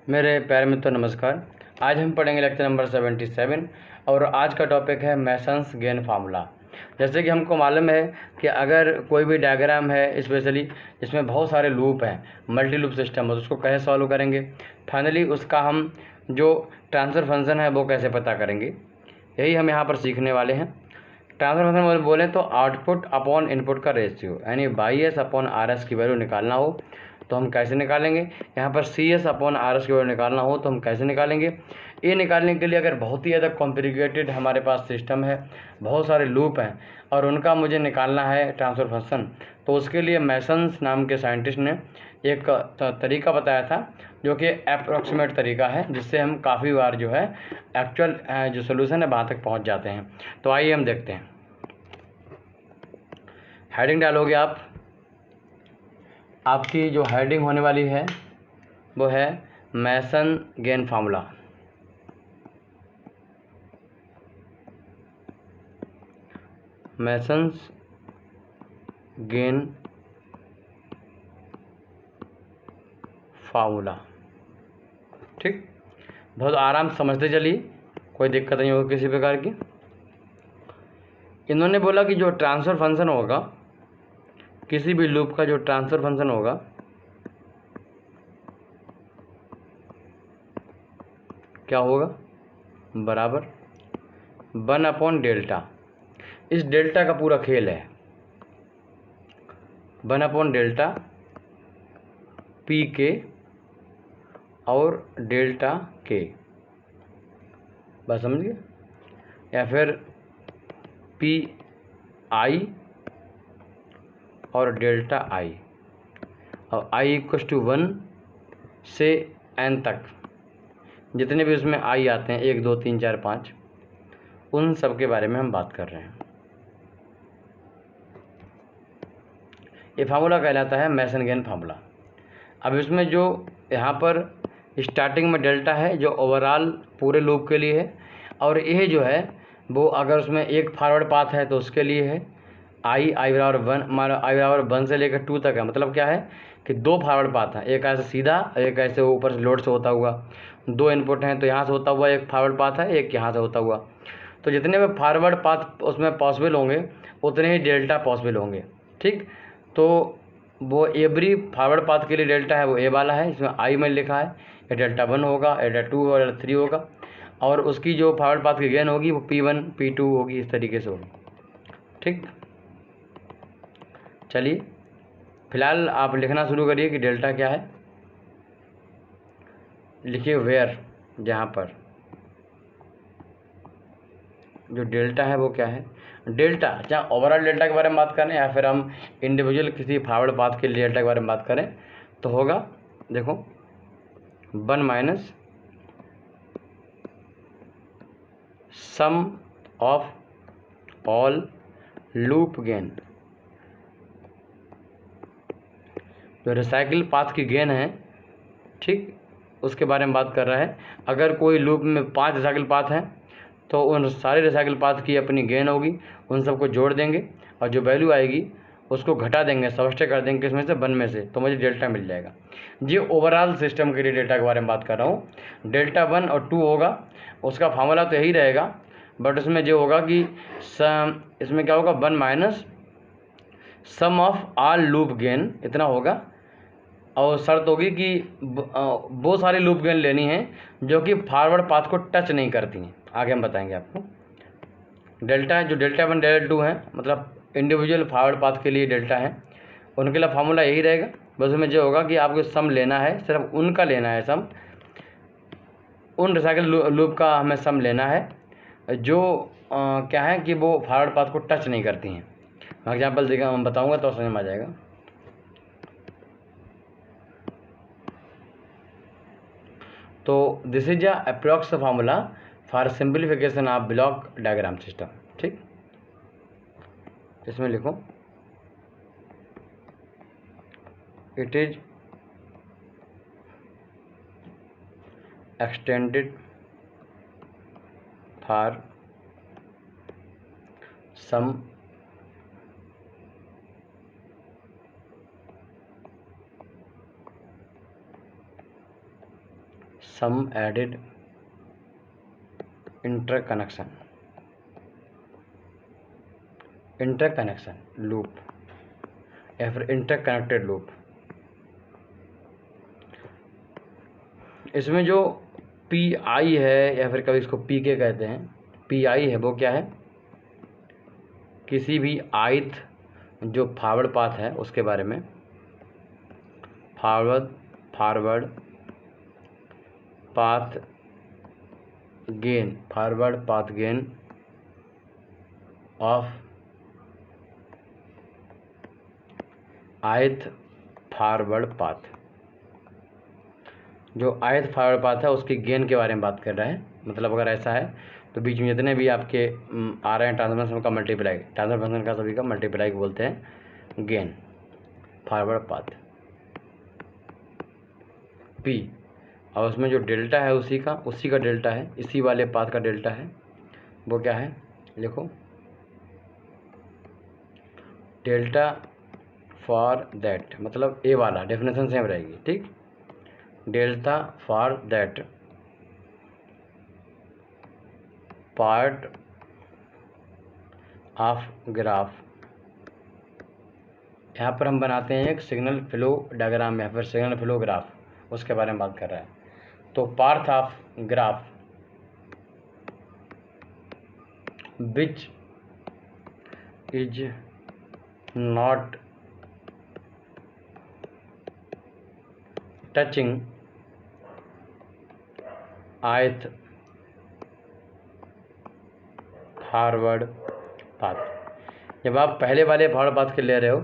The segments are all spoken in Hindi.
मेरे प्यारे मित्रों नमस्कार। आज हम पढ़ेंगे लेक्चर नंबर 77 और आज का टॉपिक है मेसन्स गेन फार्मूला। जैसे कि हमको मालूम है कि अगर कोई भी डायग्राम है स्पेशली जिसमें बहुत सारे लूप हैं, मल्टी लूप सिस्टम है, तो उसको कैसे सॉल्व करेंगे, फाइनली उसका हम जो ट्रांसफ़र फंक्शन है वो कैसे पता करेंगे, यही हम यहाँ पर सीखने वाले हैं। ट्रांसफर फंक्शन बोलें तो आउटपुट अपॉन इनपुट का रेशियो, यानी Y S upon R S की वैल्यू निकालना हो तो हम कैसे निकालेंगे। यहाँ पर C S upon R S की वैल्यू निकालना हो तो हम कैसे निकालेंगे। ये निकालने के लिए अगर बहुत ही ज़्यादा कॉम्प्लिकेटेड हमारे पास सिस्टम है, बहुत सारे लूप हैं और उनका मुझे निकालना है ट्रांसफर फंक्शन, तो उसके लिए मेसन्स नाम के साइंटिस्ट ने एक तरीका बताया था जो कि अप्रॉक्सीमेट तरीका है, जिससे हम काफ़ी बार जो है एक्चुअल जो सोल्यूशन है वहाँ तक पहुँच जाते हैं। तो आइए हम देखते हैं। हेडिंग डालोगे आप, आपकी जो हेडिंग होने वाली है वो है mason gain formula. Masons gain formula, ठीक। बहुत आराम से समझते चलिए, कोई दिक्कत नहीं होगी किसी प्रकार की। इन्होंने बोला कि जो ट्रांसफ़र फंक्शन होगा, किसी भी लूप का जो ट्रांसफ़र फंक्शन होगा क्या होगा, बराबर 1 डेल्टा। इस डेल्टा का पूरा खेल है 1 डेल्टा पी के और डेल्टा के, बस समझ गए। या फिर पी आई और डेल्टा आई, और आई इक्वस टू 1 से n तक जितने भी उसमें आई आते हैं, 1 2 3 4 5, उन सब के बारे में हम बात कर रहे हैं। ये फार्मूला कहलाता है मेसन गेन फार्मूला। अब इसमें जो यहाँ पर स्टार्टिंग में डेल्टा है जो ओवरऑल पूरे लूप के लिए है, और यह जो है वो अगर उसमें एक फॉरवर्ड पाथ है तो उसके लिए है आई बराबर 1, हमारा आई बराबर 1 से लेकर 2 तक है। मतलब क्या है कि 2 फॉरवर्ड पाथ हैं, एक ऐसे सीधा और एक ऐसे ऊपर से लोड से होता हुआ। 2 इनपुट हैं तो यहाँ से होता हुआ एक फॉरवर्ड पाथ है, एक यहाँ से होता हुआ। तो जितने भी फॉरवर्ड पाथ उसमें पॉसिबल होंगे उतने ही डेल्टा पॉसिबल होंगे, ठीक। तो वो एवरी फॉरवर्ड पाथ के लिए डेल्टा है वो ए वाला है, इसमें आई में लिखा है। या डेल्टा 1 होगा, डेल्टा 2 और डेल्टा 3 होगा, और उसकी जो फॉरवर्ड पाथ की गेन होगी वो P1 P2 होगी, इस तरीके से होगी, ठीक। चलिए फिलहाल आप लिखना शुरू करिए कि डेल्टा क्या है। लिखिए वेयर, जहाँ पर जो डेल्टा है वो क्या है। डेल्टा जहाँ ओवरऑल डेल्टा के बारे में बात करें या फिर हम इंडिविजुअल किसी फॉरवर्ड पाथ के लिए डेल्टा के बारे में बात करें तो होगा, देखो 1 minus sum of all loop gain. जो रिसाइकिल पाथ की गेन है, ठीक, उसके बारे में बात कर रहा है। अगर कोई लूप में 5 रिसाइकिल पाथ हैं तो उन सारे रिसाइकिल पाथ की अपनी गेन होगी, उन सबको जोड़ देंगे और जो वैल्यू आएगी उसको घटा देंगे, सबस्ट्रैक्ट कर देंगे किसमें से, 1 में से, तो मुझे डेल्टा मिल जाएगा। ये ओवरऑल सिस्टम के लिए डेल्टा के बारे में बात कर रहा हूँ। डेल्टा 1 और 2 होगा, उसका फार्मूला तो यही रहेगा, बट उसमें जो होगा कि इसमें क्या होगा 1 minus sum of all loop gain, इतना होगा। और शर्त होगी कि वो सारी लूप गेन लेनी है जो कि फॉरवर्ड पाथ को टच नहीं करती हैं। आगे हम बताएंगे आपको। डेल्टा जो डेल्टा 1 डेल्टा 2 है, मतलब इंडिविजुअल फॉरवर्ड पाथ के लिए डेल्टा है, उनके लिए फार्मूला यही रहेगा। बस उसमें जो होगा कि आपको सम लेना है, सिर्फ उनका लेना है सम, उन रिसाइकिल लूप का हमें सम लेना है जो क्या है कि वो फॉरवर्ड पाथ को टच नहीं करती हैं। मैं एग्जाम्पल देखा बताऊँगा तो समझ में आ जाएगा। तो this is approx formula for simplification of block diagram system, ठीक। इसमें लिखो it is extended for sum sum added interconnection loop या फिर इंटरकनेक्टेड लूप। इसमें जो पी आई है या फिर कभी इसको पी के कहते हैं, पी आई है वो क्या है, किसी भी आयत जो फॉरवर्ड पाथ है उसके बारे में, फॉरवर्ड पाथ गेन ऑफ आयत फॉरवर्ड पाथ, जो आयत फॉरवर्ड पाथ है उसकी गेन के बारे में बात कर रहा है। मतलब अगर ऐसा है तो बीच में जितने भी आपके आ रहे हैं ट्रांसफर फंक्शन का मल्टीप्लाई, ट्रांसफर फंक्शन का सभी का मल्टीप्लाई को बोलते हैं गेन फॉरवर्ड पाथ पी। और उसमें जो डेल्टा है उसी का डेल्टा है, इसी वाले पाथ का डेल्टा है, वो क्या है लिखो, डेल्टा फॉर दैट, मतलब ए वाला डेफिनेशन सेम रहेगी, ठीक। Delta for that part of graph, यहाँ पर हम बनाते हैं एक सिग्नल फ्लो डायग्राम या फिर सिग्नल फ्लो ग्राफ, उसके बारे में बात कर रहा है। तो part of graph which is not touching आयत फॉरवर्ड पाथ। जब आप पहले वाले फॉरवर्ड पाथ के ले रहे हो,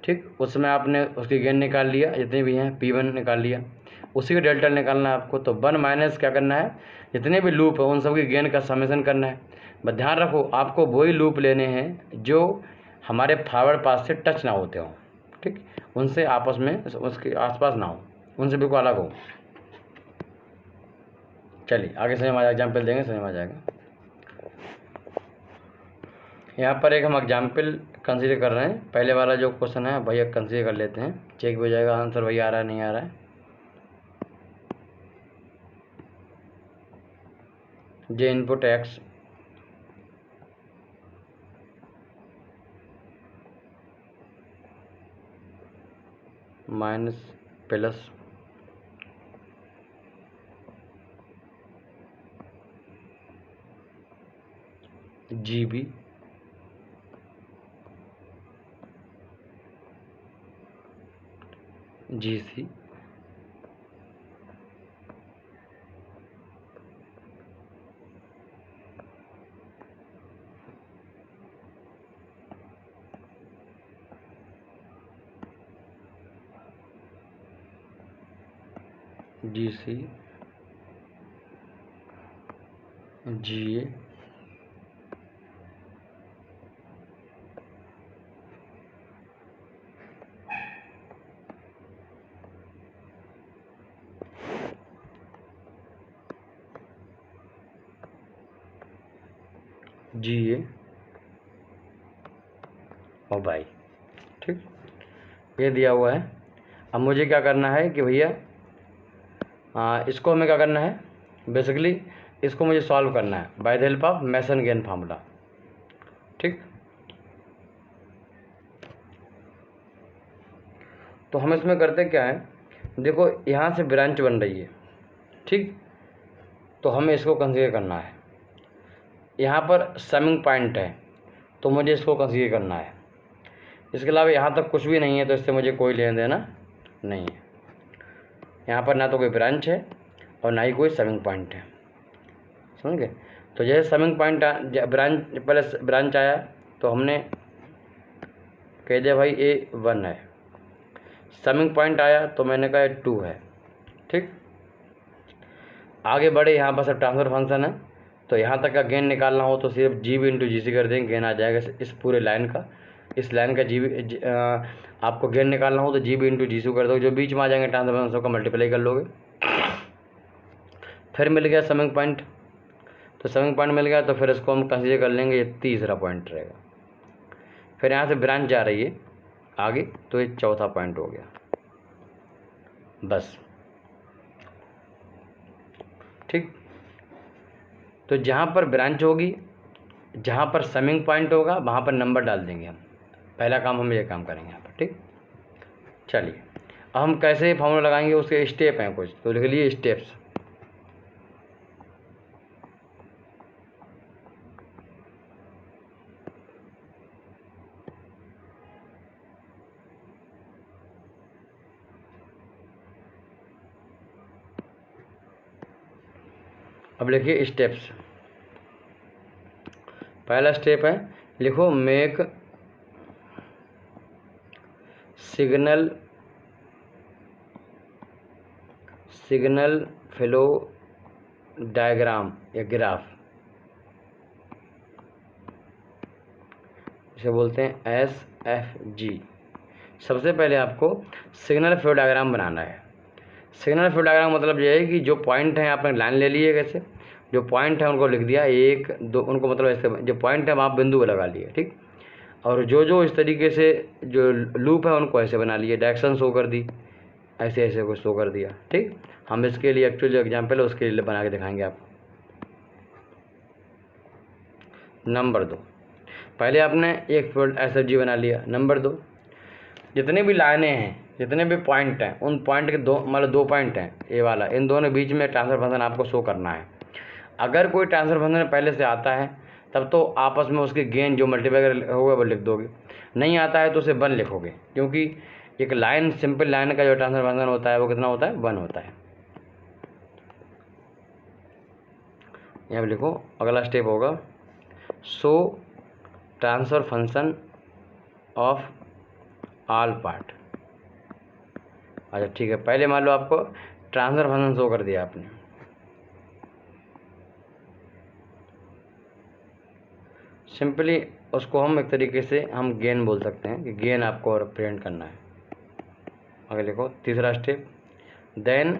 ठीक, उसमें आपने उसकी गेन निकाल लिया, जितने भी हैं P1 निकाल लिया, उसी का डेल्टा निकालना है आपको। तो 1 माइनस क्या करना है, जितने भी लूप है उन सब की गेन का समेशन करना है। बस ध्यान रखो आपको वही लूप लेने हैं जो हमारे फॉरवर्ड पाथ से टच ना होते हों, ठीक, उनसे आपस में उसके आसपास ना हो, उनसे बिल्कुल अलग हो। चलिए आगे समझ में आ जाएगा, एग्जाम्पल देंगे समझ में आ जाएगा। यहाँ पर एक हम एग्जाम्पल कंसीडर कर रहे हैं। पहले वाला जो क्वेश्चन है भैया कंसीडर कर लेते हैं, चेक भी हो जाएगा आंसर भैया आ रहा है नहीं आ रहा है। J input X minus plus G B G C G C G A G A और बाई, ठीक, ये दिया हुआ है। अब मुझे क्या करना है कि भैया इसको हमें क्या करना है, बेसिकली इसको मुझे सॉल्व करना है by the help of mason gain formula, ठीक। तो हम इसमें करते क्या है, देखो यहाँ से ब्रांच बन रही है, ठीक, तो हमें इसको कंसीडर करना है। यहाँ पर समिंग पॉइंट है तो मुझे इसको कंसीडर करना है। इसके अलावा यहाँ तक कुछ भी नहीं है तो इससे मुझे कोई लेना देना नहीं है। यहाँ पर ना तो कोई ब्रांच है और ना ही कोई समिंग पॉइंट है, समझ गए। तो जैसे समिंग पॉइंट ब्रांच पहले ब्रांच आया तो हमने कह दिया भाई A1 है, समिंग पॉइंट आया तो मैंने कहा 2 है, ठीक। आगे बढ़े, यहाँ पर सब ट्रांसफर फंक्शन है तो यहाँ तक का गेन निकालना हो तो सिर्फ जी बी इंटू जी सी कर देंगे, गेन आ जाएगा इस पूरे लाइन का। इस लाइन का आपको गेन निकालना हो तो जी बी इंटू जी सी कर दो, जो बीच में आ जाएंगे ट्रांसफर फंक्शन का मल्टीप्लाई कर लोगे। फिर मिल गया समिंग पॉइंट, तो समिंग पॉइंट मिल गया तो फिर इसको हम कंसीडर कर लेंगे, ये तीसरा पॉइंट रहेगा। फिर यहाँ से ब्रांच जा रही है आगे तो ये चौथा पॉइंट हो गया। बस ठीक। तो जहाँ पर ब्रांच होगी, जहाँ पर समिंग पॉइंट होगा, वहाँ पर नंबर डाल देंगे हम। पहला काम हम ये काम करेंगे यहाँ पर, ठीक। चलिए अब हम कैसे फॉर्मूला लगाएंगे, उसके स्टेप हैं कुछ, तो लिख लिए स्टेप्स। अब लिखिए स्टेप्स। पहला स्टेप है, लिखो मेक सिग्नल फ्लो डायग्राम या ग्राफ, इसे बोलते हैं SFG। सबसे पहले आपको सिग्नल फ्लो डायग्राम बनाना है। सिग्नल फ्लो डायग्राम मतलब ये है कि जो पॉइंट हैं आपने लाइन ले लिए, कैसे जो पॉइंट है उनको लिख दिया, 1 2, उनको मतलब ऐसे जो पॉइंट है वहाँ बिंदु लगा लिए, ठीक। और जो इस तरीके से जो लूप है उनको ऐसे बना लिए, डायरेक्शन शो कर दी, ऐसे ऐसे कुछ शो कर दिया, ठीक। हम इसके लिए एक्चुअल जो एग्जाम्पल है उसके लिए बना के दिखाएंगे आपको। नंबर 2, पहले आपने एक SFG बना लिया। नंबर 2, जितने भी लाइनें हैं, जितने भी पॉइंट हैं, उन पॉइंट के मतलब 2 पॉइंट हैं, ये वाला, इन दोनों के बीच में ट्रांसफर फंक्शन आपको शो करना है। अगर कोई ट्रांसफर फंक्शन पहले से आता है तब तो आपस में उसके गेन जो मल्टीप्लाई होगा वो लिख दोगे, नहीं आता है तो उसे 1 लिखोगे, क्योंकि एक लाइन, सिंपल लाइन का जो ट्रांसफर फंक्शन होता है वो कितना होता है, 1 होता है। यहाँ पे लिखो, अगला स्टेप होगा show transfer function of all part. अच्छा ठीक है, पहले मान लो आपको ट्रांसफर फंक्शन शो कर दिया आपने, सिंपली उसको हम एक तरीके से हम गेन बोल सकते हैं कि गेन आपको रिप्रेजेंट करना है। आगे लिखो तीसरा step, then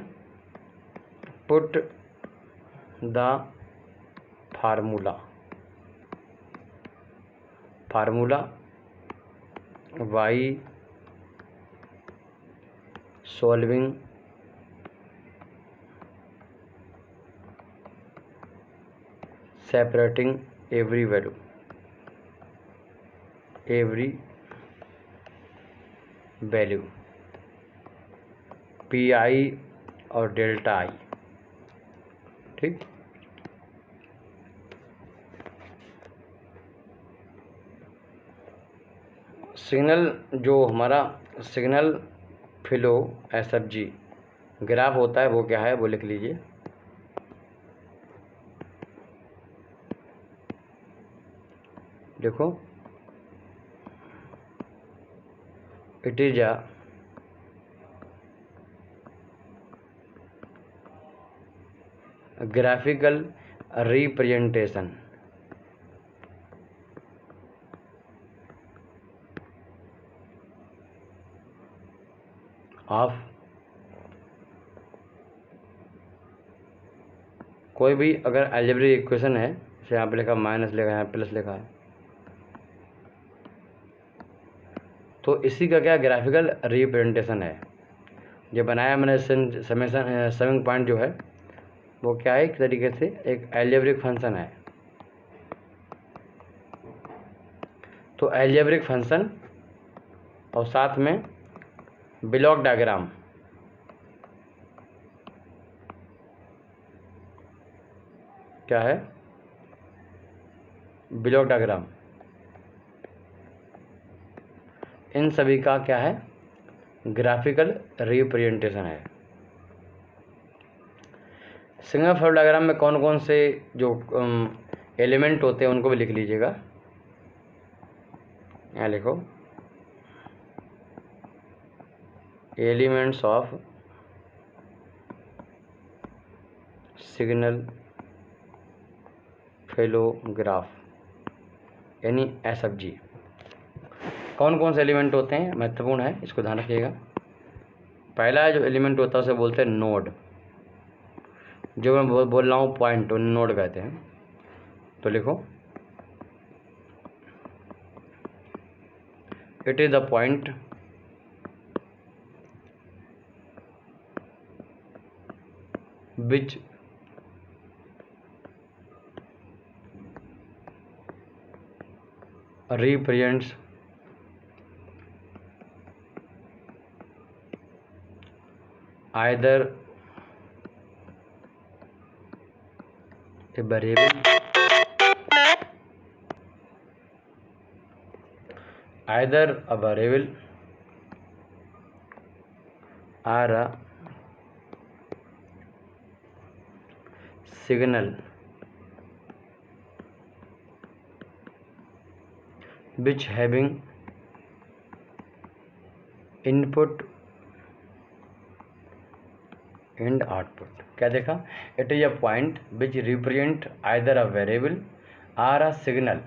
put the formula Y solving separating every value PI और डेल्टा I, ठीक। सिग्नल जो हमारा सिग्नल फ्लो SFG ग्राफ होता है वो क्या है, वो लिख लीजिए। देखो, it is a graphical representation of कोई भी अगर अलजेब्रिक इक्वेशन है, जैसे यहाँ पे लिखा माइनस लिखा है, प्लस लिखा है, तो इसी का क्या ग्राफिकल रिप्रेजेंटेशन है। जो बनाया मैंने समिंग पॉइंट जो है वो क्या है, एक तरीके से एक अलजेब्रिक फंक्शन है। तो अलजेब्रिक फंक्शन और साथ में ब्लॉक डायग्राम, क्या है, ब्लॉक डायग्राम, इन सभी का क्या है, ग्राफिकल रिप्रेजेंटेशन है। सिग्नल फ्लो डायग्राम में कौन कौन से जो एलिमेंट होते हैं उनको भी लिख लीजिएगा। यहाँ लिखो elements of signal flow graph यानी SFG। कौन कौन से एलिमेंट होते हैं, महत्वपूर्ण है, इसको ध्यान रखिएगा। पहला जो एलिमेंट होता है उसे बोलते हैं नोड, जो मैं बोल रहा हूँ पॉइंट, नोड कहते हैं। तो लिखो it is the point which represents either a variable or a signal which having input and output. क्या देखा? It is a point which represent either a variable or a signal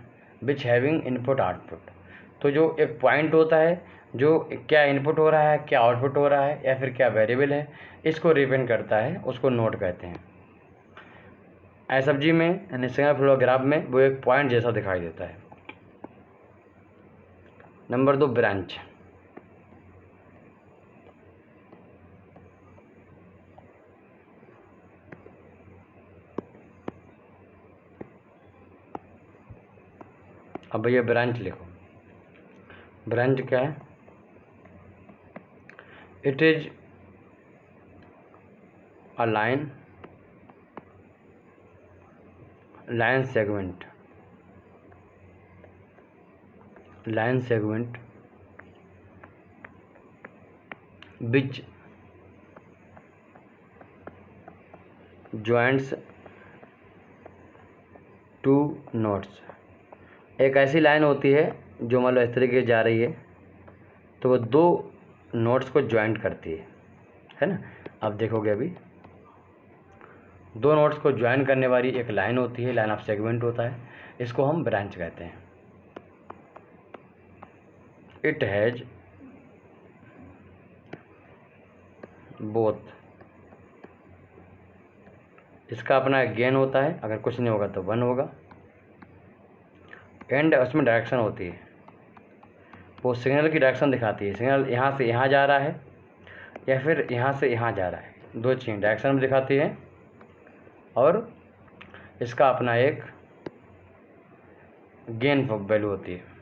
which having input output. तो जो एक पॉइंट होता है जो क्या इनपुट हो रहा है, क्या आउटपुट हो रहा है, या फिर क्या वेरिएबल है, इसको रिप्रेजेंट करता है, उसको नोड कहते हैं। एसएफजी में यानी सिग्नल फ्लो ग्राफ में वो एक पॉइंट जैसा दिखाई देता है। Number 2 branch. अब भैया ब्रांच लिखो। ब्रांच क्या है? It is a line segment which joins two nodes। एक ऐसी लाइन होती है जो मान लो इस तरीके से जा रही है, तो वो दो नोड्स को ज्वाइंट करती है ना। अब देखोगे अभी दो नोड्स को ज्वाइन करने वाली एक लाइन होती है, लाइन ऑफ सेगमेंट होता है, इसको हम ब्रांच कहते हैं। इट हैज बोथ, इसका अपना गेन होता है, अगर कुछ नहीं होगा तो 1 होगा, एंड उसमें डायरेक्शन होती है, वो सिग्नल की डायरेक्शन दिखाती है। सिग्नल यहाँ से यहाँ जा रहा है या फिर यहाँ से यहाँ जा रहा है, दो चीज़ डायरेक्शन भी दिखाती है, और इसका अपना एक गेन वैल्यू होती है।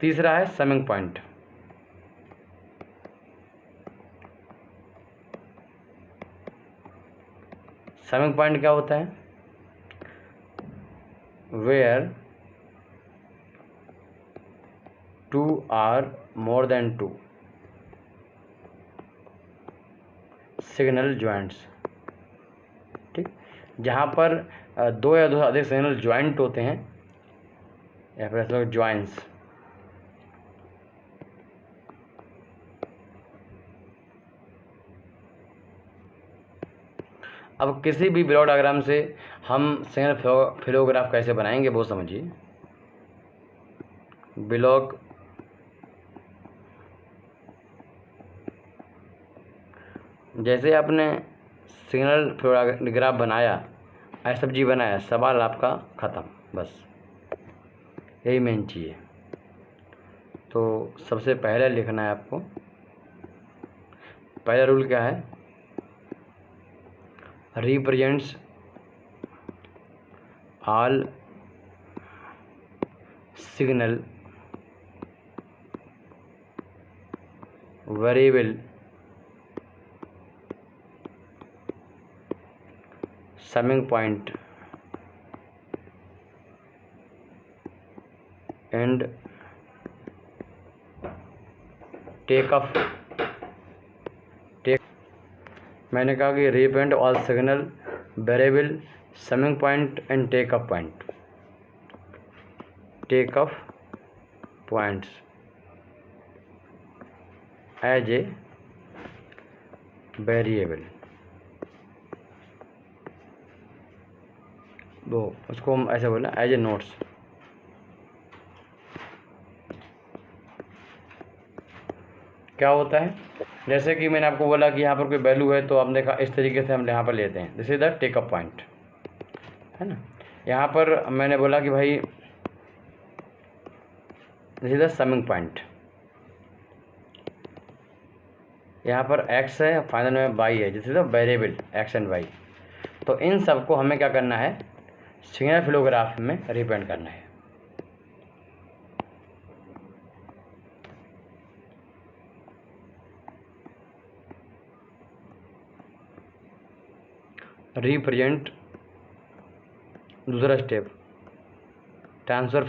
तीसरा है समिंग पॉइंट। समिंग पॉइंट क्या होता है? Where 2 are more than 2 signal joints. ठीक, जहाँ पर दो या दो से अधिक सिग्नल ज्वाइंट होते हैं, या फिर ऐसे ज्वाइंट्स। अब किसी भी ब्लॉक डायग्राम से हम सिग्नल फ्लो ग्राफ कैसे बनाएंगे वो समझिए। ब्लॉक जैसे आपने सिग्नल फ्लो ग्राफ बनाया, एसएफजी बनाया, सवाल आपका ख़त्म, बस यही मेन चीज़ है। तो सबसे पहले लिखना है आपको, पहला रूल क्या है? Represents all signal variable summing point and मैंने कहा कि represent all signal variable summing point and take off points as a variable. वो उसको हम ऐसे बोला एज ए नोट्स। क्या होता है? जैसे कि मैंने आपको बोला कि यहाँ पर कोई वैल्यू है, तो आपने देखा इस तरीके से हम यहाँ पर लेते हैं, this is the take up point, है ना। यहाँ पर मैंने बोला कि भाई this is the summing point, यहाँ पर x है, फाइनल में y है, this is the variable x and y। तो इन सब को हमें क्या करना है? सिग्नल फ्लो ग्राफ में रिप्रेजेंट करना है। रिप्रेजेंट, दूसरा step transfer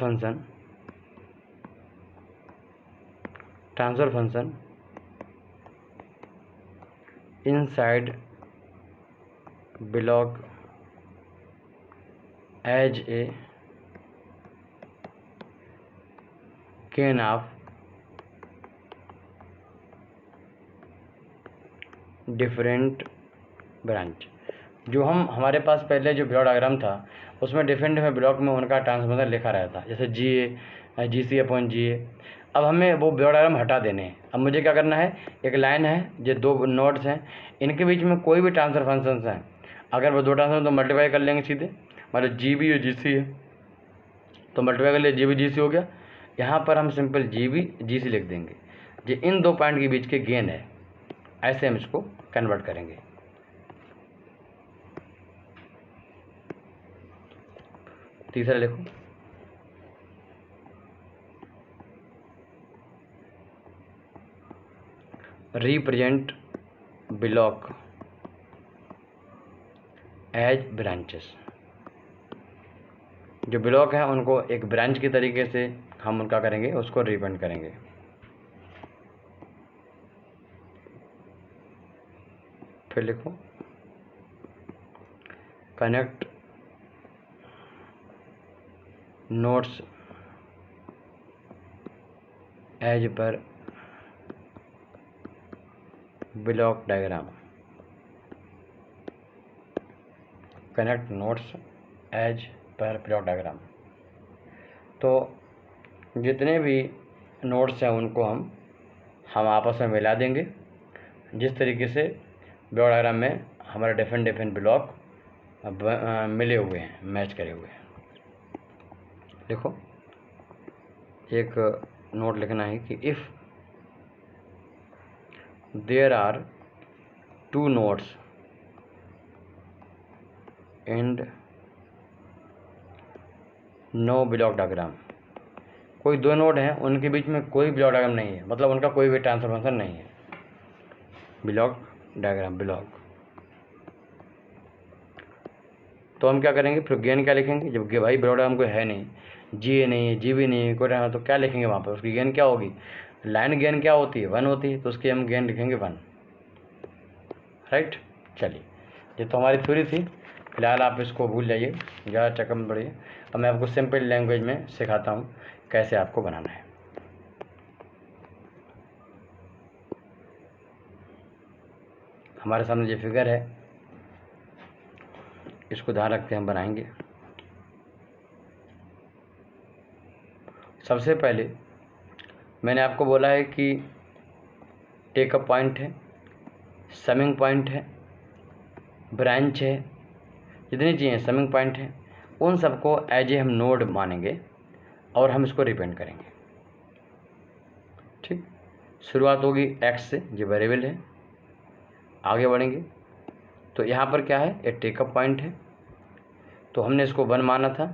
function inside block as a gain of different branch. जो हमारे पास पहले जो ब्लॉक डायग्राम था उसमें डिफरेंट ब्लॉक में उनका ट्रांसफॉर्मेशन लिखा रहता, जैसे GC/GA। अब हमें वो ब्लॉक डायग्राम हटा देने हैं। अब मुझे क्या करना है, एक लाइन है, ये दो नोड्स हैं, इनके बीच में कोई भी ट्रांसफर फंक्शंस हैं, अगर वो दो ट्रांसफर तो मल्टीप्लाई कर लेंगे सीधे, मतलब GB और GC है तो मल्टीप्लाई कर लिया, GB GC हो गया। यहाँ पर हम सिंपल GB GC लिख देंगे, जो इन दो पॉइंट के बीच के गेन है, ऐसे हम इसको कन्वर्ट करेंगे। तीसरा लिखो, रिप्रेजेंट ब्लॉक एज ब्रांचेस। जो ब्लॉक है उनको एक ब्रांच की तरीके से हम उनका करेंगे, उसको रिप्रेजेंट करेंगे। फिर लिखो, connect nodes as per block diagram. Connect nodes as per block diagram. तो जितने भी नोड्स हैं उनको हम आपस में मिला देंगे, जिस तरीके से ब्लॉक डायग्राम में हमारे डिफरेंट ब्लॉक मिले हुए हैं, मैच करे हुए हैं। देखो, एक नोट लिखना है कि if there are two nodes and no block diagram. कोई दो नोड हैं, उनके बीच में कोई ब्लॉक डायग्राम नहीं है, मतलब उनका कोई भी ट्रांसफॉर्मेशन नहीं है। ब्लॉक डायग्राम, ब्लॉक, तो हम क्या करेंगे, फिर गेन क्या लिखेंगे, जब भाई ब्लॉक डायग्राम कोई है नहीं, GA नहीं है, GB नहीं है, कोई डायग्राम, तो क्या लिखेंगे वहाँ पर, उसकी गेन क्या होगी, लाइन गेन क्या होती है, 1 होती है, तो उसकी हम गेन लिखेंगे 1, राइट। चलिए, ये तो हमारी थ्योरी थी, फिलहाल आप इसको भूल जाइए, ज़्यादा चक्कर में पड़िए। अब मैं आपको सिंपल लैंग्वेज में सिखाता हूँ कैसे आपको बनाना है। हमारे सामने जो फिगर है इसको ध्यान रखते हम बनाएंगे। सबसे पहले मैंने आपको बोला है कि टेकअप पॉइंट है, समिंग पॉइंट है, ब्रांच है, जितनी चीज़ें समिंग पॉइंट है उन सबको एज ए हम नोड मानेंगे और हम इसको रिप्रेजेंट करेंगे। ठीक, शुरुआत होगी x से, जो वेरिएबल है, आगे बढ़ेंगे तो यहाँ पर क्या है, एक टेकअप पॉइंट है, तो हमने इसको 1 माना था,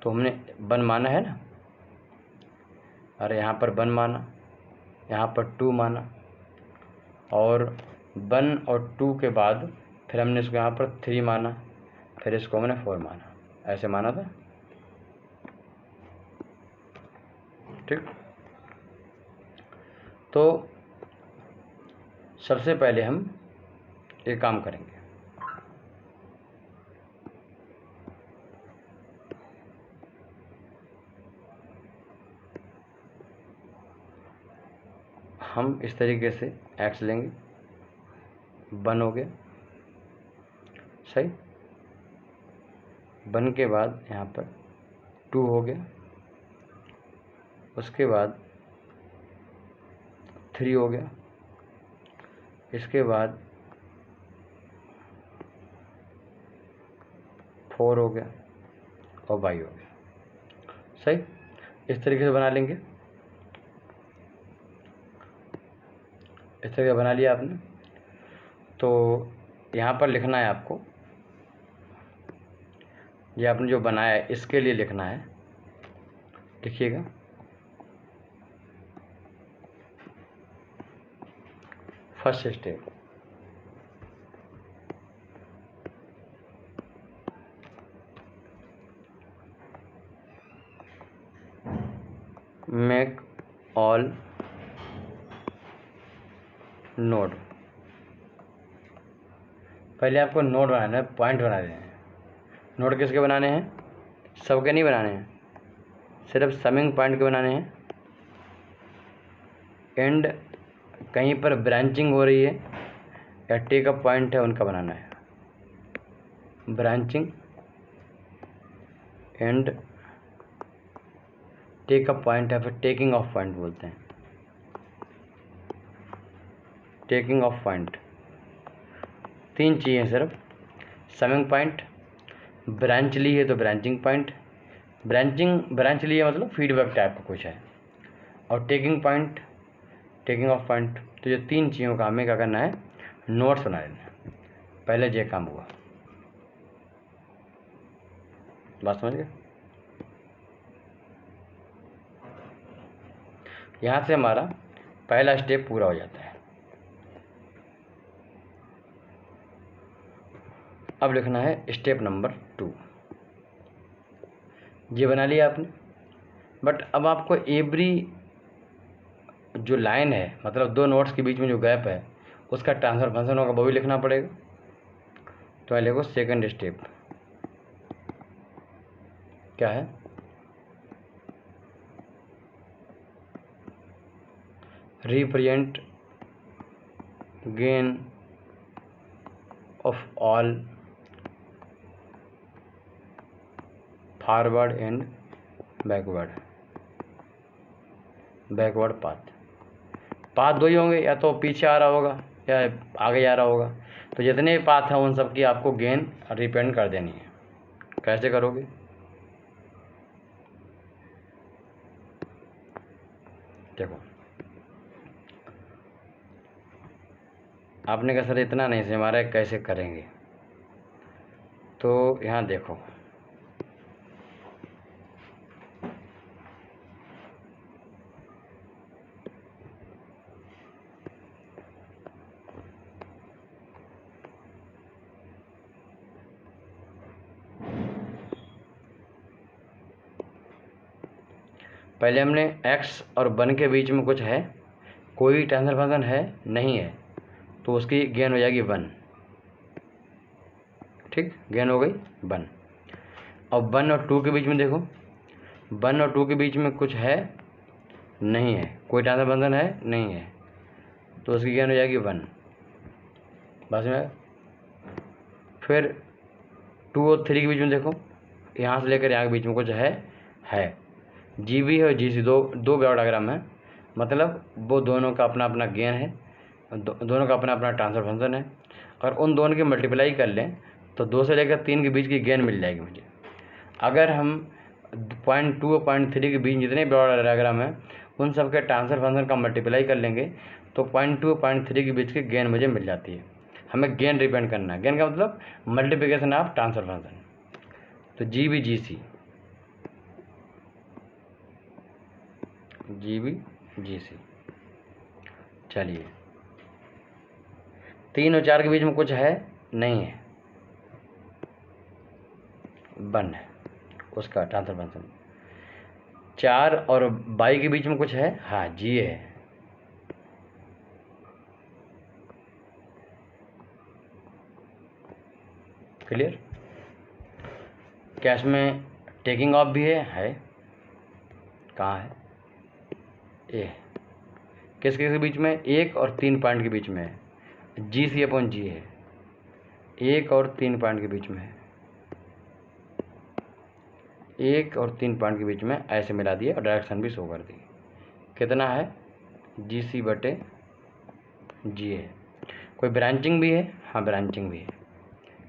तो हमने 1 माना है ना, अरे यहाँ पर 1 माना, यहाँ पर 2 माना, और 1 और 2 के बाद फिर हमने इसको यहाँ पर 3 माना, फिर इसको हमने 4 माना, ऐसे माना था। ठीक, तो सबसे पहले हम एक काम करेंगे, हम इस तरीके से x लेंगे, 1 हो गया, सही, 1 के बाद यहाँ पर 2 हो गया, उसके बाद 3 हो गया, इसके बाद 4 हो गया और 5 हो गया, सही। इस तरीके से बना लेंगे, इस तरीके से बना लिया आपने। तो यहाँ पर लिखना है आपको, ये आपने जो बनाया है इसके लिए लिखना है, लिखिएगा, first step make all node. पहले आपको नोड बनाना है, पॉइंट बना देना है। नोड किसके बनाने हैं? सबके नहीं बनाने हैं, सिर्फ समिंग पॉइंट के बनाने हैं। एंड कहीं पर ब्रांचिंग हो रही है या टेक अप पॉइंट है, उनका बनाना है। Branching and take up point है, फिर टेकिंग ऑफ पॉइंट बोलते हैं। टेकिंग ऑफ पॉइंट 3 चाहिए सिर्फ। समिंग पॉइंट, ब्रांच ली है तो ब्रांचिंग पॉइंट, ब्रांच ली है मतलब फीडबैक टाइप का कुछ है, और taking point, taking of point. तो ये 3 चीज़ों का हमें क्या करना है? नोट्स बना लेना है। पहले ये काम हुआ, बात समझ गए? यहाँ से हमारा पहला स्टेप पूरा हो जाता है। अब लिखना है स्टेप नंबर 2। ये बना लिया आपने, बट अब आपको एवरी जो लाइन है, मतलब 2 नोट्स के बीच में जो गैप है, उसका ट्रांसफर फंक्शन होगा, वो भी लिखना पड़ेगा। तो मैं लिखो सेकंड स्टेप क्या है? Represent gain of all forward and backward path 2 ही होंगे, या तो पीछे आ रहा होगा या आगे जा रहा होगा। तो जितने भी पाथ हैं उन सब की आपको गेन रिप्रेजेंट कर देनी है। कैसे करोगे? देखो, आपने कहा सर इतना नहीं समझ आ रहा है, कैसे करेंगे? तो यहाँ देखो, पहले हमने x और 1 के बीच में कुछ है, कोई ट्रांसफर फंक्शन है नहीं है, तो उसकी गेन हो जाएगी 1। ठीक, गेन हो गई 1। अब 1 और 2 के बीच में देखो, 1 और 2 के बीच में कुछ है नहीं है, कोई ट्रांसफर फंक्शन है नहीं है, तो उसकी गेन हो जाएगी 1। बस में फिर 2 और 3 के बीच में देखो, यहाँ से लेकर यहाँ के बीच में कुछ है। जी बी है और जी सी, दो ब्लॉक डायग्राम है, मतलब वो दोनों का अपना अपना गेन है, दोनों का अपना अपना ट्रांसफर फंक्शन है। और उन दोनों की मल्टीप्लाई कर लें तो 2 से लेकर 3 के बीच की गेन मिल जाएगी मुझे। अगर हम 0.2 और 0.3 के बीच जितने ब्लॉक डायग्राम है उन सब के ट्रांसफर फंक्शन का मल्टीप्लाई कर लेंगे तो 0.2 और 0.3 के बीच की गेन मुझे मिल जाती है। हमें गेन रिप्रेजेंट करना है, गेन का मतलब मल्टीप्लिकेशन ऑफ ट्रांसफर फंक्शन। तो जी बी जी सी, जी बी जी सी। चलिए, 3 और 4 के बीच में कुछ है नहीं है, 1 है उसका ट्रांसफर फंक्शन। 4 और 22 के बीच में कुछ है, हाँ जी है। क्लियर? क्या इसमें टेकिंग ऑफ भी है? कहाँ है? ए किसके बीच में? 1 और 3 पॉइंट के बीच में है, जी सी अपॉन जी है, 1 और 3 पॉइंट के बीच में है, 1 और 3 पॉइंट के बीच में ऐसे मिला दिया और डायरेक्शन भी शो कर दी। कितना है? जी सी बटे जी है। कोई ब्रांचिंग भी है? हाँ ब्रांचिंग भी है।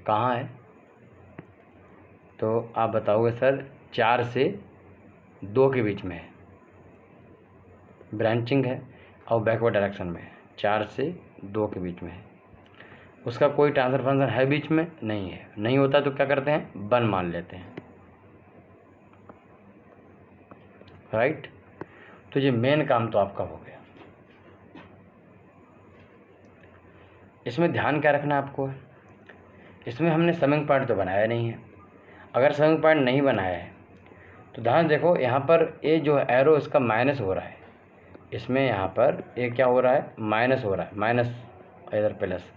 कहाँ है? तो आप बताओगे सर 4 से 2 के बीच में है, ब्रांचिंग है और बैकवर्ड डायरेक्शन में है, 4 से 2 के बीच में है। उसका कोई ट्रांसफर फंक्शन है बीच में? नहीं है। नहीं होता तो क्या करते हैं? 1 मान लेते हैं, राइट? तो ये मेन काम तो आपका हो गया। इसमें ध्यान क्या रखना है आपको? इसमें हमने समिंग पॉइंट तो बनाया नहीं है। अगर समिंग पॉइंट नहीं बनाया है तो ध्यान देखो यहाँ पर ये जो एरो इसका माइनस हो रहा है, इसमें यहाँ पर ये क्या हो रहा है, माइनस हो रहा है, माइनस इधर प्लस।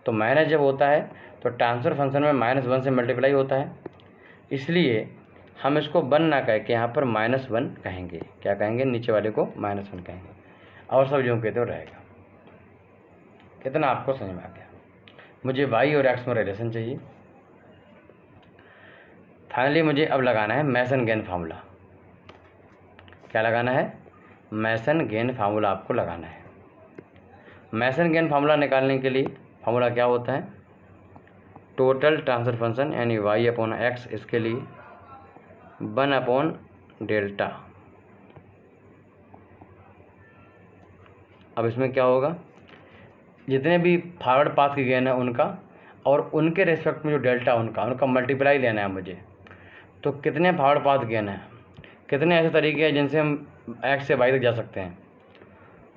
तो माइनस जब होता है तो ट्रांसफ़र फंक्शन में -1 से मल्टीप्लाई होता है, इसलिए हम इसको 1 ना कह के यहाँ पर -1 कहेंगे। क्या कहेंगे, नीचे वाले को -1 कहेंगे, और सब जो कहते हो रहेगा। कितना आपको समझ में आ गया। मुझे y और x में रिलेशन चाहिए। फाइनली मुझे अब लगाना है मेसन गेन फार्मूला। क्या लगाना है, मेसन गेन फार्मूला आपको लगाना है। मेसन गेन फार्मूला निकालने के लिए फार्मूला क्या होता है, टोटल ट्रांसफर फंक्शन यानी y/x, इसके लिए 1/डेल्टा। अब इसमें क्या होगा, जितने भी फॉरवर्ड पाथ की गेन है उनका और उनके रेस्पेक्ट में जो डेल्टा उनका मल्टीप्लाई लेना है मुझे। तो कितने फॉरवर्ड पाथ गेन है, कितने ऐसे तरीके हैं जिनसे हम x से y तक जा सकते हैं।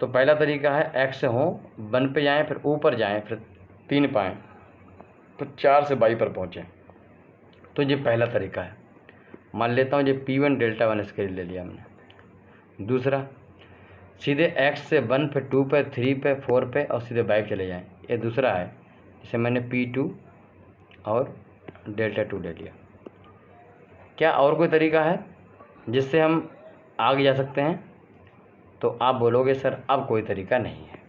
तो पहला तरीका है x से हो 1 पे जाएं, फिर ऊपर जाएं, फिर 3 पाएँ, तो 4 से y पर पहुँचें। तो ये पहला तरीका है। मान लेता हूँ ये P1 डेल्टा 1 इसके लिए ले लिया हमने। दूसरा, सीधे x से 1 पे 2 पे 3 पे 4 पे और सीधे y चले जाएं, ये दूसरा है। इसे मैंने P2 और डेल्टा 2 ले लिया। क्या और कोई तरीका है जिससे हम आगे जा सकते हैं? तो आप बोलोगे सर अब कोई तरीका नहीं है।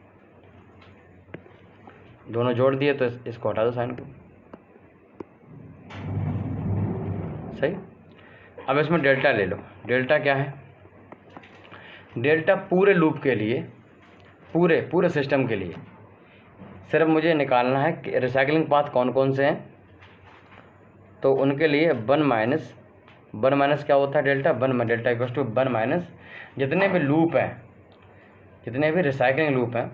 दोनों जोड़ दिए तो इसको हटा दो साइन को, सही। अब इसमें डेल्टा ले लो। डेल्टा क्या है, डेल्टा पूरे लूप के लिए, पूरे सिस्टम के लिए सिर्फ मुझे निकालना है कि रिसाइकलिंग पाथ कौन कौन से हैं। तो उनके लिए 1 माइनस क्या होता है, delta 1 delta equal to 1 minus जितने भी लूप हैं, जितने भी रिसाइकलिंग लूप हैं,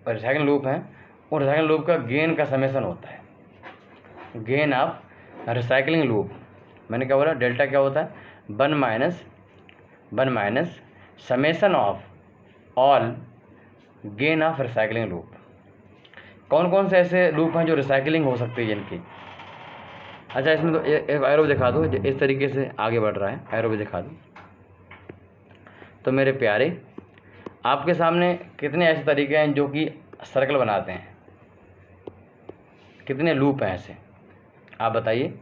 उन रिसाइकलिंग लूप का गेन का समेसन होता है, गेन ऑफ रिसाइकलिंग लूप। मैंने क्या बोला, डेल्टा क्या होता है, 1 minus summation of all gain of recycling loop. कौन कौन से ऐसे लूप हैं जो रिसाइकलिंग हो सकती है जिनकी। अच्छा, इसमें तो एक एरो दिखा दो, इस तरीके से आगे बढ़ रहा है, एरो भी दिखा दो। तो मेरे प्यारे, आपके सामने कितने ऐसे तरीके हैं जो कि सर्कल बनाते हैं, कितने लूप हैं ऐसे, आप बताइए।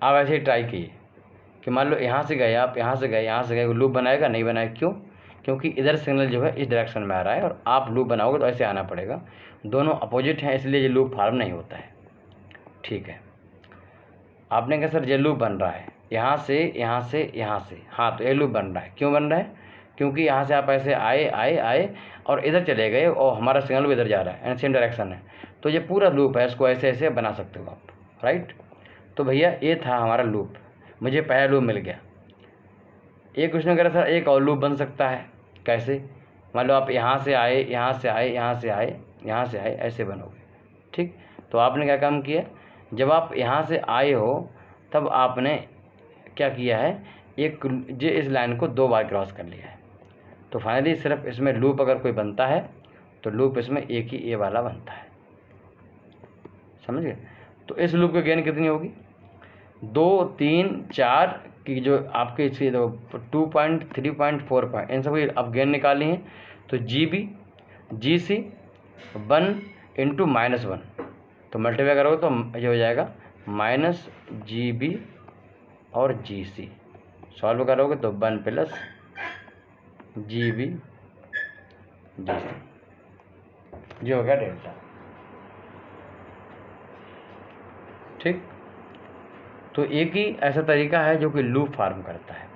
आप ऐसे ही ट्राई कीजिए कि मान लो यहाँ से गए आप, यहाँ से गए, लूप बनाएगा, नहीं बनाएगा। क्यों? क्योंकि इधर सिग्नल जो है इस डायरेक्शन में आ रहा है और आप लूप बनाओगे तो ऐसे आना पड़ेगा। दोनों अपोजिट हैं, इसलिए ये लूप फॉर्म नहीं होता है। ठीक है, आपने कहा सर ये लूप बन रहा है यहाँ से, हाँ तो ये लूप बन रहा है। क्यों बन रहा है? क्योंकि यहाँ से आप ऐसे आए और इधर चले गए और हमारा सिग्नल भी इधर जा रहा है, सेम डायरेक्शन है। तो ये पूरा लूप है, इसको ऐसे बना सकते हो आप, राइट। तो भैया ये था हमारा लूप, मुझे पहला लूप मिल गया। एक क्वेश्चन कह रहा था एक और लूप बन सकता है, कैसे? मान लो आप यहाँ से आए, ऐसे बनोगे, ठीक। तो आपने क्या काम किया, जब आप यहाँ से आए हो तब आपने क्या किया है, इस लाइन को 2 बार क्रॉस कर लिया है। तो फाइनली सिर्फ इसमें लूप अगर कोई बनता है तो लूप इसमें एक ही ये वाला बनता है, समझ गए। तो इस लूप की गेन कितनी होगी, 2, 3, 4 की जो आपके इसकी 2 3.4 पॉइंट, इन सभी अब गेन निकाली है। तो GC 1 × -1, तो मल्टीप्लाई करोगे तो ये हो जाएगा -GB और GC। सॉल्व करोगे तो 1 + GB GC, ये हो गया डेल्टा, ठीक। तो एक ही ऐसा तरीका है जो कि लूप फॉर्म करता है।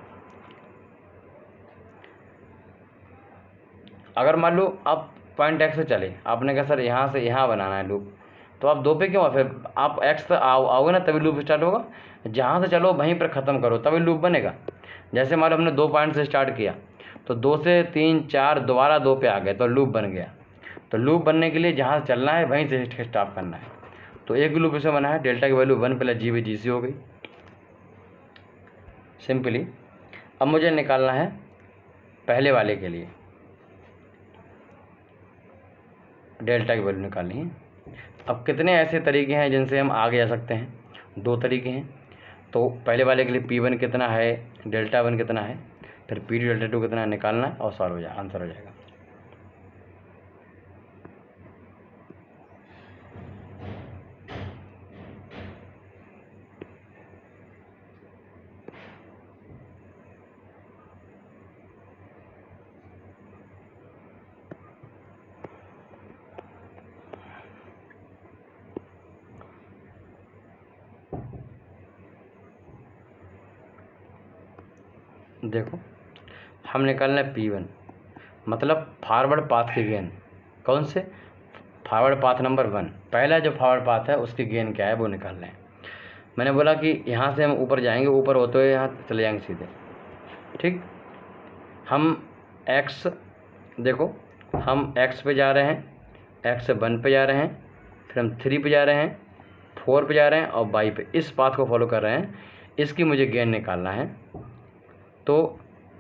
अगर मान लो आप पॉइंट x से चले, आपने कहा सर यहाँ से यहाँ बनाना है लूप, तो आप 2 पे क्यों, फिर आप x तक आओगे ना तभी लूप स्टार्ट होगा। जहाँ से चलो वहीं पर ख़त्म करो तभी लूप बनेगा। जैसे मान लो हमने 2 पॉइंट से स्टार्ट किया तो 2 से 3 4 दोबारा 2 पे आ गए तो लूप बन गया। तो लूप बनने के लिए जहाँ से चलना है वहीं से स्टॉप करना है। तो एक लूप इसे बना है, डेल्टा की वैल्यू 1 + GB GC हो गई सिंपली। अब मुझे निकालना है पहले वाले के लिए, डेल्टा की वैल्यू निकालनी है। अब कितने ऐसे तरीके हैं जिनसे हम आगे जा सकते हैं, 2 तरीके हैं। तो पहले वाले के लिए P1 कितना है डेल्टा 1 कितना है, फिर पी टू डेल्टा 2 कितना है निकालना है और सॉल्व हो जाए, आंसर हो जाएगा। देखो हम निकालना है P1, मतलब फॉरवर्ड पाथ के गेन। कौन से? फॉरवर्ड पाथ नंबर 1, पहला जो फॉरवर्ड पाथ है उसके गेन क्या है वो निकालना है। मैंने बोला कि यहाँ से हम ऊपर जाएंगे, ऊपर होते हुए यहाँ चले जाएंगे सीधे। ठीक, हम x, देखो हम x पे जा रहे हैं, x से 1 पे जा रहे हैं, फिर हम 3 पे जा रहे हैं, 4 पे जा रहे हैं और y पे, इस पाथ को फॉलो कर रहे हैं। इसकी मुझे गेन निकालना है। तो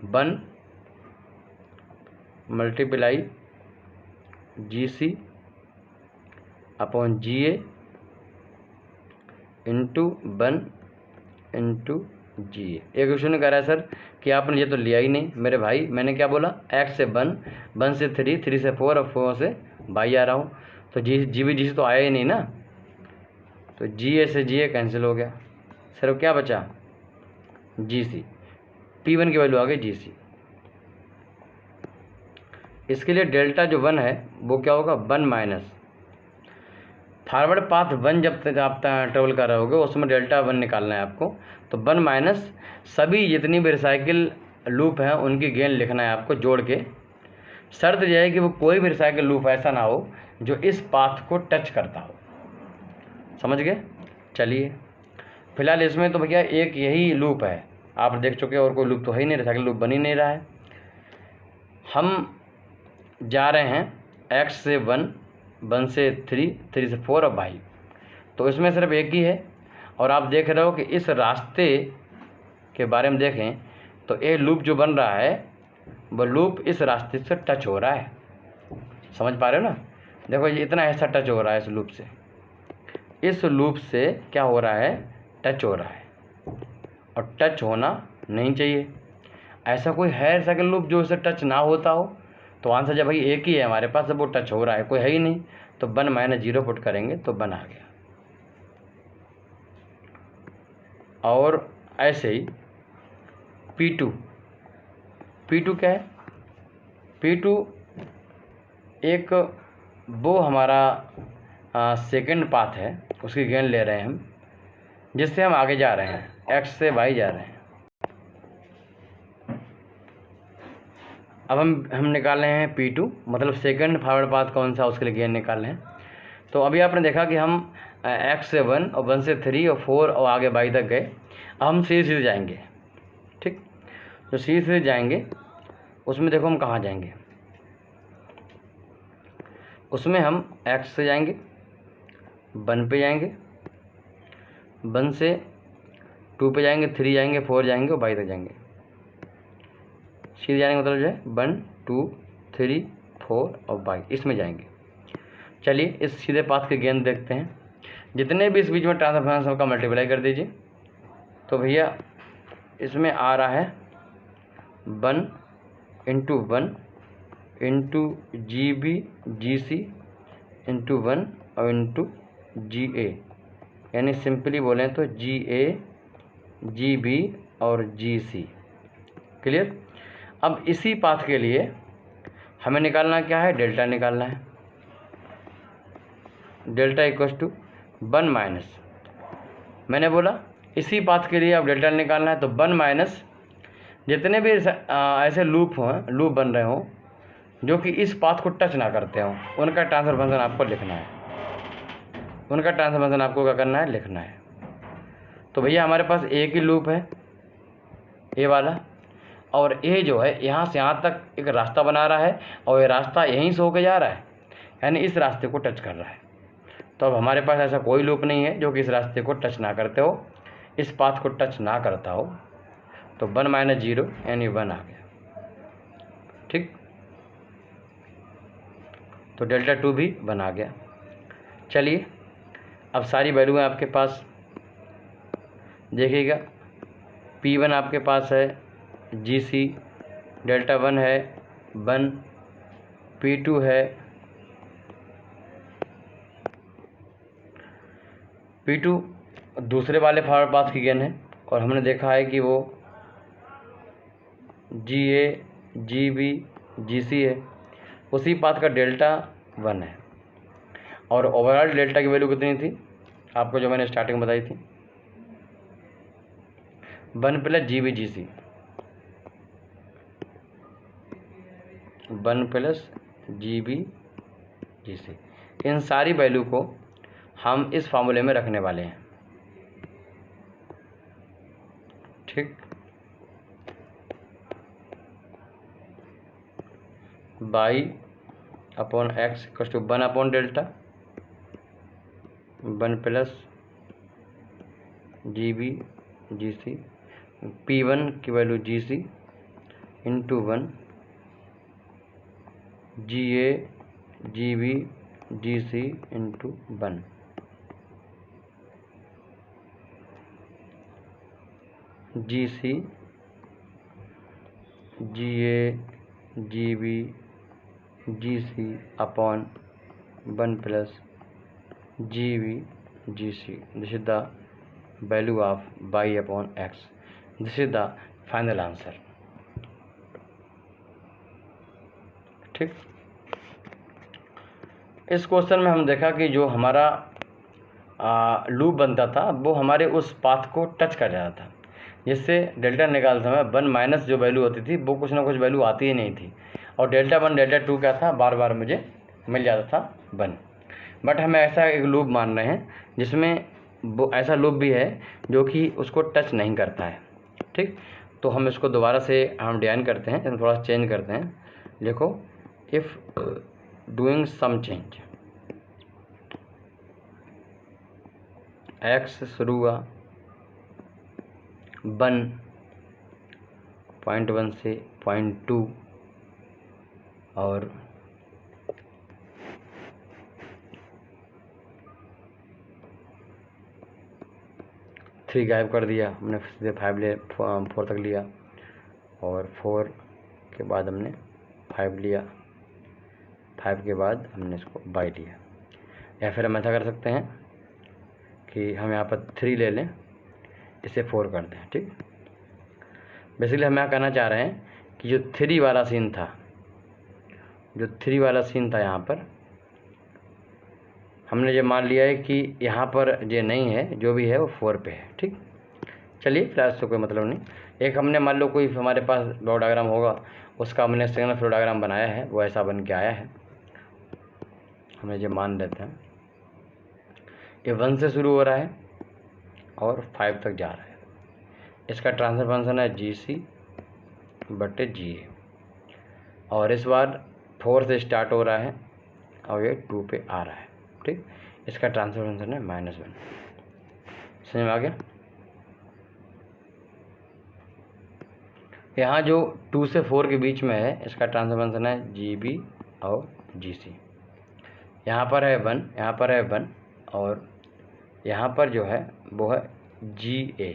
1 multiply GC upon GA into 1 into GA। एक क्वेश्चन ने कह रहा है सर कि आपने ये तो लिया ही नहीं। मेरे भाई मैंने क्या बोला, x से 1, 1 से 3, 3 से 4 और 4 से y आ रहा हूँ, तो GC तो आया ही नहीं ना, तो GA से GA कैंसिल हो गया, सिर्फ क्या बचा GC। P1 की वैल्यू आ गई GC। इसके लिए डेल्टा जो 1 है वो क्या होगा, 1 माइनस फॉरवर्ड पाथ 1 जब तक आप ट्रेवल कर रहे होगे उसमें डेल्टा 1 निकालना है आपको। तो 1 माइनस सभी जितनी भी रिसाइकिल लूप हैं उनकी गेन लिखना है आपको जोड़ के। शर्त यह है कि वो कोई भी रिसाइकिल लूप ऐसा ना हो जो इस पाथ को टच करता हो। समझ गए? चलिए फिलहाल इसमें तो भैया एक यही लूप है, आप देख चुके, और कोई लूप तो है ही नहीं, रिसाइकिल लूप बन ही नहीं रहा है। हम जा रहे हैं x से 1, 1 से 3, 3 से 4 और y, तो इसमें सिर्फ एक ही है। और आप देख रहे हो कि इस रास्ते के बारे में देखें तो ये लूप जो बन रहा है वो लूप इस रास्ते से टच हो रहा है। समझ पा रहे हो ना? देखो ये इतना हिस्सा टच हो रहा है इस लूप से, इस लूप से क्या हो रहा है, टच हो रहा है, और टच होना नहीं चाहिए। ऐसा कोई है रिसाइकिल लूप जो इसे टच ना होता हो? तो आंसर जब भाई एक ही है हमारे पास, जब वो टच हो रहा है, कोई है ही नहीं, तो 1 माइनस 0 पुट करेंगे तो 1 आ गया। और ऐसे ही P2 क्या है, P2 एक वो हमारा सेकंड पाथ है, उसकी गेन ले रहे हैं हम, जिससे हम आगे जा रहे हैं, x से y जा रहे हैं। अब हम निकाल रहे हैं P2, मतलब सेकंड फॉरवर्ड पाथ कौन सा, उसके लिए गेन निकाल रहे हैं। तो अभी आपने देखा कि हम x से 1 और 1 से 3 और 4 और आगे y तक गए। अब हम सीधे जाएंगे। ठीक, तो सीधे जाएंगे, उसमें देखो हम कहाँ जाएंगे, उसमें हम x से जाएंगे, 1 पे जाएंगे, 1 से 2 पे जाएंगे, 3 जाएंगे, 4 जाएंगे और y तक जाएंगे। सीधे जाने का मतलब जो है 1, 2, 3, 4 और y, इसमें जाएंगे। चलिए इस सीधे पाथ के गेन देखते हैं। जितने भी इस बीच में ट्रांसफर का मल्टीप्लाई कर दीजिए, तो भैया इसमें आ रहा है 1 into 1 into GB GC into 1 और इंटू GA, यानी सिंपली बोलें तो GA GB और GC। क्लियर? अब इसी पाथ के लिए हमें निकालना क्या है, डेल्टा निकालना है। डेल्टा इक्वल्स टू 1 माइनस, मैंने बोला इसी पाथ के लिए अब डेल्टा निकालना है, तो 1 माइनस जितने भी ऐसे लूप बन रहे हों जो कि इस पाथ को टच ना करते हों, उनका ट्रांसफर फंक्शन आपको लिखना है। उनका ट्रांसफर फंक्शन आपको क्या करना है, लिखना है। तो भैया हमारे पास एक ही लूप है, ये वाला, और ये जो है यहाँ से यहाँ तक एक रास्ता बना रहा है, और ये रास्ता यहीं से होकर जा रहा है, यानी इस रास्ते को टच कर रहा है। तो अब हमारे पास ऐसा कोई लूप नहीं है जो कि इस रास्ते को टच ना करते हो, इस पाथ को टच ना करता हो। तो 1 माइनस 0 यानी 1 आ गया। ठीक, तो डेल्टा 2 भी 1 आ गया। चलिए अब सारी वैल्यू आपके पास देखिएगा, P1 आपके पास है GC, डेल्टा 1 है 1, P2 है P2 दूसरे वाले फॉरवर्ड पाथ की गेन है, और हमने देखा है कि वो GA, GB, GC है। उसी पाथ का डेल्टा 1 है, और ओवरऑल डेल्टा की वैल्यू कितनी थी आपको, जो मैंने स्टार्टिंग में बताई थी, 1 plus GB GC, 1 plus GB GC। इन सारी वैल्यू को हम इस फार्मूले में रखने वाले हैं, ठीक। Y upon x equal to 1 upon delta 1 plus GB GC, P1 की वैल्यू GC into 1 GA GB GC into 1, GC GA GB GC upon 1 plus GB GC। This is the value of Y upon x. This is the final answer, ठीक। इस क्वेश्चन में हम देखा कि जो हमारा लूप बनता था वो हमारे उस पाथ को टच कर जाता था, जिससे डेल्टा निकालते समय 1 माइनस जो वैल्यू होती थी वो कुछ ना कुछ वैल्यू आती ही नहीं थी, और डेल्टा 1 डेल्टा 2 क्या था, बार बार मुझे मिल जाता था 1। बट हम ऐसा एक लूप मान रहे हैं जिसमें वो ऐसा लूप भी है जो कि उसको टच नहीं करता है, ठीक। तो हम इसको दोबारा से हम डिजाइन करते हैं, इसमें थोड़ा चेंज करते हैं। देखो, if doing some change, x से शुरू हुआ 1.1 से 0.2, और थ्री गायब कर दिया हमने, सीधे 4 तक लिया, और 4 के बाद हमने 5 लिया, 5 के बाद हमने इसको बाई लिया। या फिर हम ऐसा कर सकते हैं कि हम यहाँ पर 3 ले लें, इसे 4 कर दें, ठीक। बेसिकली हम यहाँ कहना चाह रहे हैं कि जो 3 वाला सीन था, जो 3 वाला सीन था यहाँ पर हमने ये मान लिया है कि यहाँ पर ये नहीं है, जो भी है वो 4 पे है, ठीक। चलिए, फिलहाल इससे कोई मतलब नहीं। एक हमने मान लो कोई हमारे पास ब्लॉक डायग्राम होगा, उसका हमने सिग्नल फ्लो डायग्राम बनाया है, वो ऐसा बन के आया है, हमें ये मान लेते हैं। ये 1 से शुरू हो रहा है और 5 तक जा रहा है। इसका ट्रांसफर फंक्शन है GC बटे GA, और इस बार 4 से स्टार्ट हो रहा है और ये 2 पे आ रहा है, ठीक। इसका ट्रांसफर फंक्शन है -1। समझ में आ गया? यहाँ जो 2 से 4 के बीच में है, इसका ट्रांसफर फंक्शन है GB और GC। यहाँ पर है 1, यहाँ पर है 1, और यहाँ पर जो है वो है GA।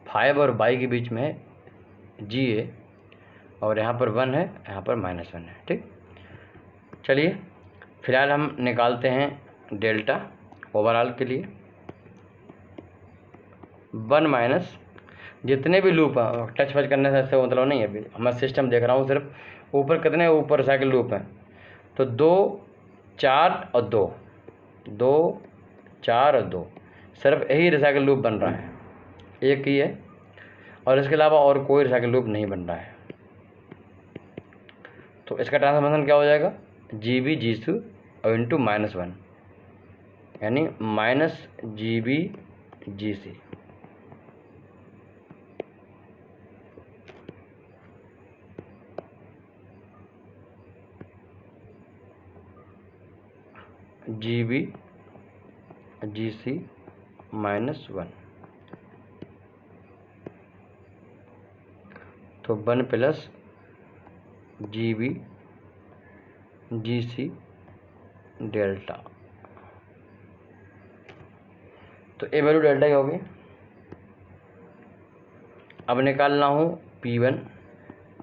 5 और बाई के बीच में है GA, और यहाँ पर 1 है, यहाँ पर -1 है, ठीक। चलिए, फिलहाल हम निकालते हैं डेल्टा ओवरऑल के लिए। 1 माइनस जितने भी लूप हैं, टच वच करने से इससे मतलब नहीं है, अभी मैं सिस्टम देख रहा हूँ सिर्फ। ऊपर कितने ऊपर साइकिल लूप हैं, तो 2, 4 और 2, 2, 4 और 2, सिर्फ यही रिसाइकिल लूप बन रहा है, एक ही है, और इसके अलावा और कोई रिसाइकिल लूप नहीं बन रहा है। तो इसका ट्रांसफॉर्मेशन क्या हो जाएगा, GB GC और इंटू -1, यानी -GB GC। GB GC -1, तो 1 प्लस GB GC डेल्टा। तो ए वैल्यू डेल्टा क्या होगी, अब निकालना हो P1।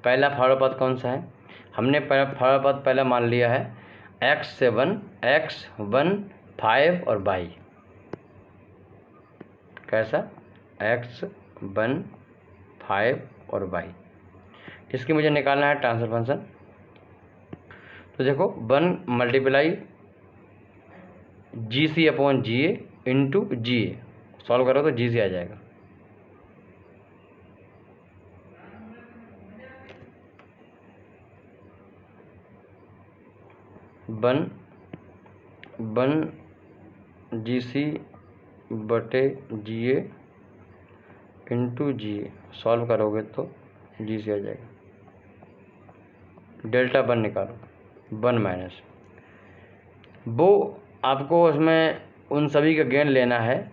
पहला फॉरवर्ड पाथ कौन सा है? हमने फॉरवर्ड पाथ पहला मान लिया है x7, x1, 5 और y। कैसा? x1, 5 और y। इसकी मुझे निकालना है ट्रांसफर फंक्शन। तो देखो 1 multiply GC upon GA into GA, solve करो तो GC आ जाएगा। वन GC बटे GA इंटू GA, सॉल्व करोगे तो GC आ जाएगा। डेल्टा 1 निकालो, 1 माइनस, वो आपको उसमें उन सभी का गेन लेना है,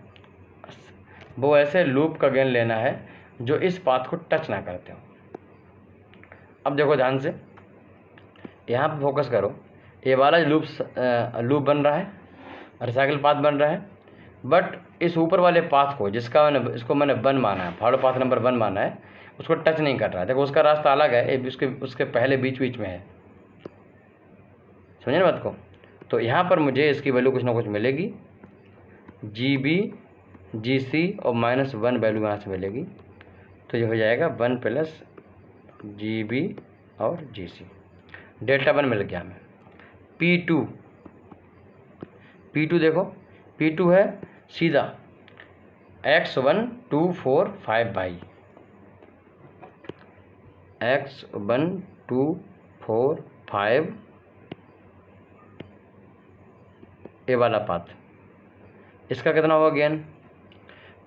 वो ऐसे लूप का गेन लेना है जो इस पाथ को टच ना करते हो। अब देखो ध्यान से, यहाँ पर फोकस करो। ये वाला लूप बन रहा है, रिसाइकिल पाथ बन रहा है, बट इस ऊपर वाले पाथ को, जिसका इसको मैंने 1 माना है, फॉरवर्ड पाथ नंबर 1 माना है, उसको टच नहीं कर रहा है। देखो उसका रास्ता अलग है, उसके पहले बीच में है। समझे ना बात को? तो यहाँ पर मुझे इसकी वैल्यू कुछ ना कुछ मिलेगी, GB, GC और -1 वैल्यू यहाँ से मिलेगी। तो ये हो जाएगा 1 प्लस GB और GC। डेल्टा 1 मिल गया हमें। P2 देखो, P2 है सीधा x1, 2, 4, 5 बाई, x1, 2, 4, 5, ये वाला पाथ। इसका कितना होगा गेन?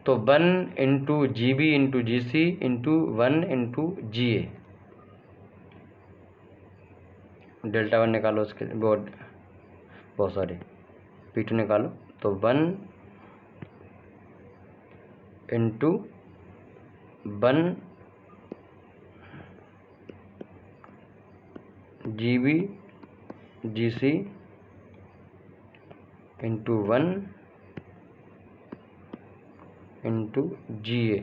तो 1 into GB into GC into 1 into GA। Delta 1 निकालो, उसके बहुत सॉरी P2 निकालो। तो 1 into 1 GB GC into 1 into GA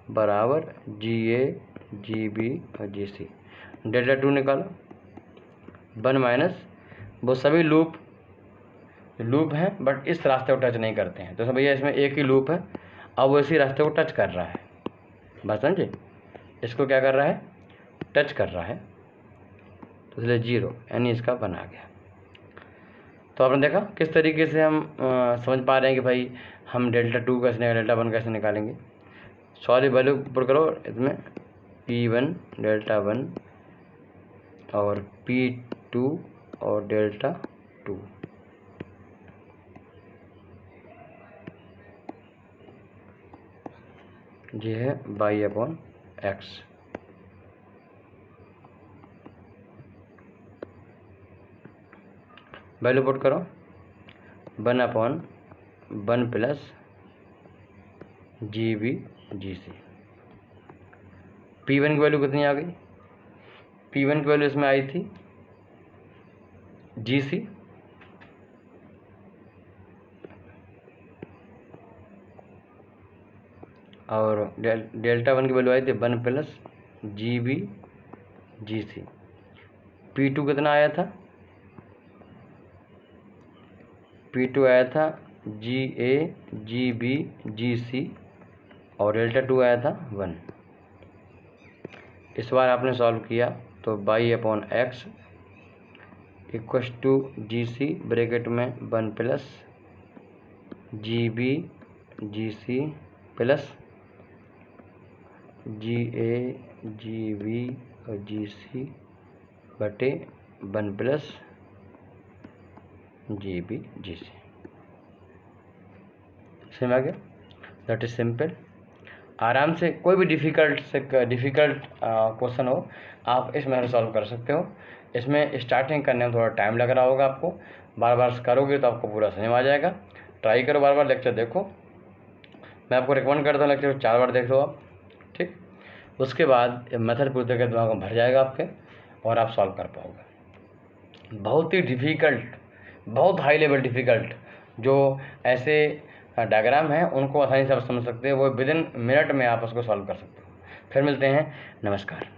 बराबर GA, GB और GC। डेल्टा 2 निकालो, 1 माइनस, वो सभी लूप हैं बट इस रास्ते को टच नहीं करते हैं। तो भैया इसमें एक ही लूप है, अब वो इसी रास्ते को टच कर रहा है। बात समझे? इसको क्या कर रहा है? टच कर रहा है, तो इसलिए 0, यानी इसका 1 आ गया। तो आपने देखा किस तरीके से हम समझ पा रहे हैं कि भाई हम डेल्टा 2 कैसे निकालेंगे, डेल्टा 1 कैसे निकालेंगे। सॉरी वैल्यू पुट करो इसमें, P1 डेल्टा 1 और P2 और डेल्टा 2। ये है y upon x। Value put करो, 1 upon 1 plus GB GC। P1 की वैल्यू कितनी आ गई? P1 की वैल्यू इसमें आई थी GC और डेल्टा 1 की वैल्यू आई थी 1 प्लस GB GC। P2 कितना आया था? P2 आया था GA, GB, GC और डेल्टा 2 आया था 1। इस बार आपने सॉल्व किया तो y upon x equals to GC bracket में 1 plus GB GC plus GA, GB और GC बटे 1 प्लस GB GC। समझ आ गया? That is simple. आराम से कोई भी डिफ़िकल्ट क्वेश्चन हो आप इस मेथड सॉल्व कर सकते हो। इसमें स्टार्टिंग करने में थोड़ा टाइम लग रहा होगा आपको, बार बार करोगे तो आपको पूरा समझ में आ जाएगा। ट्राई करो, बार बार लेक्चर देखो। मैं आपको रिकमेंड करता हूँ लेक्चर 4 बार देख लो आप, ठीक। उसके बाद मेथड पूरी तरीके दिमाग में भर जाएगा आपके और आप सॉल्व कर पाओगे। बहुत ही डिफ़िकल्ट, बहुत हाई लेवल डिफ़िकल्ट जो ऐसे डायग्राम हैं उनको आसानी से आप समझ सकते हो, वो विदिन मिनट में आप उसको सॉल्व कर सकते हो। फिर मिलते हैं, नमस्कार।